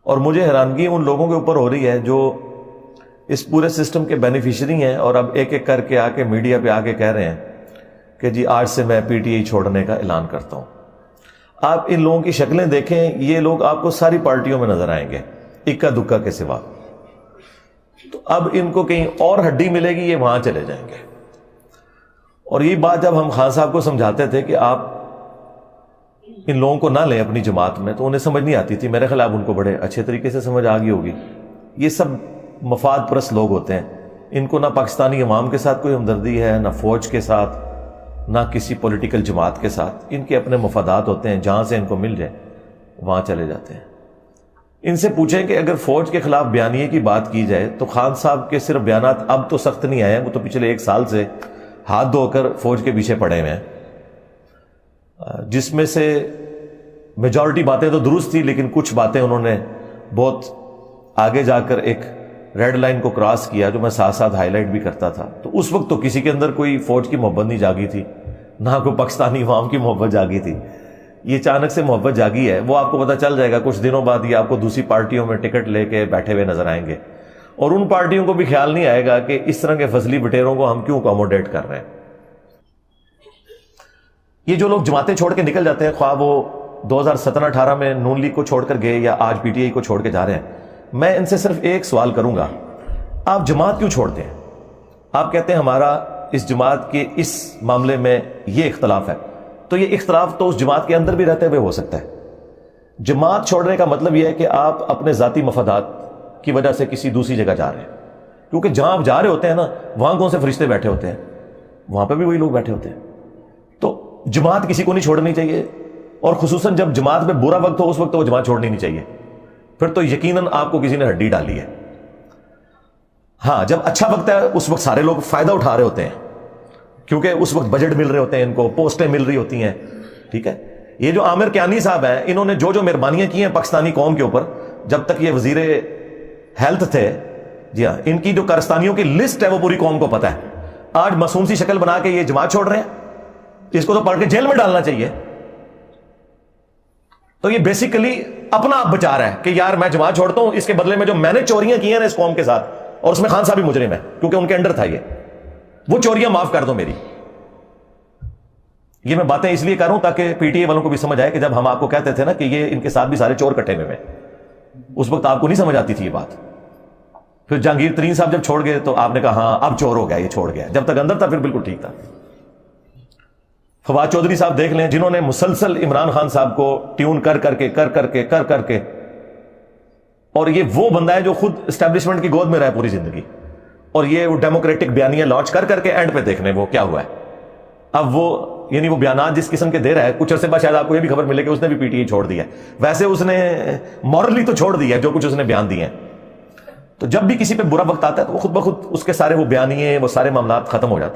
اور مجھے حیرانگی ان لوگوں کے اوپر ہو رہی ہے جو اس پورے سسٹم کے بینیفیشری ہیں اور اب ایک ایک کر کے آ کے میڈیا پہ آ کے کہہ رہے ہیں کہ جی آج سے میں پی ٹی آئی چھوڑنے کا اعلان کرتا ہوں. آپ ان لوگوں کی شکلیں دیکھیں, یہ لوگ آپ کو ساری پارٹیوں میں نظر آئیں گے اکا دکا کے سوا. تو اب ان کو کہیں اور ہڈی ملے گی, یہ وہاں چلے جائیں گے. اور یہ بات جب ہم خان صاحب کو سمجھاتے تھے کہ آپ ان لوگوں کو نہ لیں اپنی جماعت میں, تو انہیں سمجھ نہیں آتی تھی. میرے خیال آپ ان کو بڑے اچھے طریقے سے سمجھ آ گئی ہوگی. یہ سب مفاد پرست لوگ ہوتے ہیں, ان کو نہ پاکستانی عوام کے ساتھ کوئی ہمدردی ہے, نہ فوج کے ساتھ, نہ کسی پولیٹیکل جماعت کے ساتھ. ان کے اپنے مفادات ہوتے ہیں, جہاں سے ان کو مل جائے وہاں چلے جاتے ہیں. ان سے پوچھیں کہ اگر فوج کے خلاف بیانیے کی بات کی جائے تو خان صاحب کے صرف بیانات اب تو سخت نہیں آئے ہیں, وہ تو پچھلے 1 سال سے ہاتھ دھو کر فوج کے پیچھے پڑے ہوئے ہیں, جس میں سے میجورٹی باتیں تو درست تھی, لیکن کچھ باتیں انہوں نے بہت آگے جا کر ایک ریڈ لائن کو کراس کیا, جو میں ساتھ ساتھ ہائی لائٹ بھی کرتا تھا. تو اس وقت تو کسی کے اندر کوئی فوج کی محبت نہیں جاگی تھی, نہ کوئی پاکستانی عوام کی محبت جاگی تھی. یہ اچانک سے محبت جاگی ہے. وہ آپ کو پتہ چل جائے گا کچھ دنوں بعد, یہ آپ کو دوسری پارٹیوں میں ٹکٹ لے کے بیٹھے ہوئے نظر آئیں گے, اور ان پارٹیوں کو بھی خیال نہیں آئے گا کہ اس طرح کے فضلی بٹیروں کو ہم کیوں اکوموڈیٹ کر رہے ہیں. یہ جو لوگ جماعتیں چھوڑ کے نکل جاتے ہیں, خواہ وہ 2017-18 میں نون لیگ کو چھوڑ کر گئے یا آج پی ٹی آئی کو چھوڑ کے جا رہے ہیں, میں ان سے صرف ایک سوال کروں گا, آپ جماعت کیوں چھوڑتے ہیں؟ آپ کہتے ہیں ہمارا اس جماعت کے اس معاملے میں یہ اختلاف ہے. تو یہ اختلاف تو اس جماعت کے اندر بھی رہتے ہوئے ہو سکتا ہے. جماعت چھوڑنے کا مطلب یہ ہے کہ آپ اپنے ذاتی مفادات کی وجہ سے کسی دوسری جگہ جا رہے ہیں, کیونکہ جہاں آپ جا رہے ہوتے ہیں نا, وہاں کون سے فرشتے بیٹھے ہوتے ہیں؟ وہاں پہ بھی وہی لوگ بیٹھے ہوتے ہیں. تو جماعت کسی کو نہیں چھوڑنی چاہیے, اور خصوصاً جب جماعت میں برا وقت ہو اس وقت تو وہ جماعت چھوڑنی نہیں چاہیے. پھر تو یقیناً آپ کو کسی نے ہڈی ڈالی ہے. ہاں, جب اچھا وقت ہے اس وقت سارے لوگ فائدہ اٹھا رہے ہوتے ہیں, کیونکہ اس وقت بجٹ مل رہے ہوتے ہیں, ان کو پوسٹیں مل رہی ہوتی ہیں. ٹھیک ہے, یہ جو عامر کیانی صاحب ہیں, انہوں نے جو مہربانیاں کی ہیں پاکستانی قوم کے اوپر جب تک یہ وزیر ہیلتھ تھے, جی ہاں, ان کی جو کارستانیوں کی لسٹ ہے وہ پوری قوم کو پتہ ہے. آج معصوم سی شکل بنا کے یہ جماعت چھوڑ رہے ہیں, اس کو تو پڑھ کے جیل میں ڈالنا چاہیے. تو یہ بیسیکلی اپنا آپ بچا رہا ہے کہ یار میں جماعت چھوڑتا ہوں, اس کے بدلے میں جو میں نے چوریاں کی ہیں نا اس قوم کے ساتھ, اور اس میں خان صاحب بھی مجرم ہے کیونکہ ان کے انڈر تھا یہ, وہ چوریاں معاف کر دو میری. یہ میں باتیں اس لیے کر رہا ہوں تاکہ پی ٹی آئی والوں کو بھی سمجھ آئے کہ جب ہم آپ کو کہتے تھے نا کہ یہ ان کے ساتھ بھی سارے چور کٹے ہوئے ہیں, اس وقت آپ کو نہیں سمجھ آتی تھی یہ بات. پھر جہانگیر ترین صاحب جب چھوڑ گئے تو آپ نے کہا ہاں اب چور ہو گیا, یہ چھوڑ گیا. جب تک اندر تھا پھر بالکل ٹھیک تھا. فواد چودھری صاحب دیکھ لیں, جنہوں نے مسلسل عمران خان صاحب کو ٹیون کر کر کے, اور یہ وہ بندہ ہے جو خود اسٹیبلشمنٹ کی گود میں رہا پوری زندگی, اور یہ وہ ڈیموکریٹک بیانیاں لانچ کر کے اینڈ پہ دیکھ لیں وہ کیا ہوا ہے. اب وہ یعنی وہ بیانات جس قسم کے دے رہا ہے, کچھ عرصے بعد شاید آپ کو یہ بھی خبر ملے کہ اس نے بھی پی ٹی آئی چھوڑ دیا ہے. ویسے اس نے مورلی تو چھوڑ دیا ہے جو کچھ اس نے بیان دیے ہیں. تو جب بھی کسی پہ برا وقت آتا ہے تو وہ خود بخود اس کے سارے وہ بیانیے, وہ سارے معاملات ختم ہو جاتے ہیں.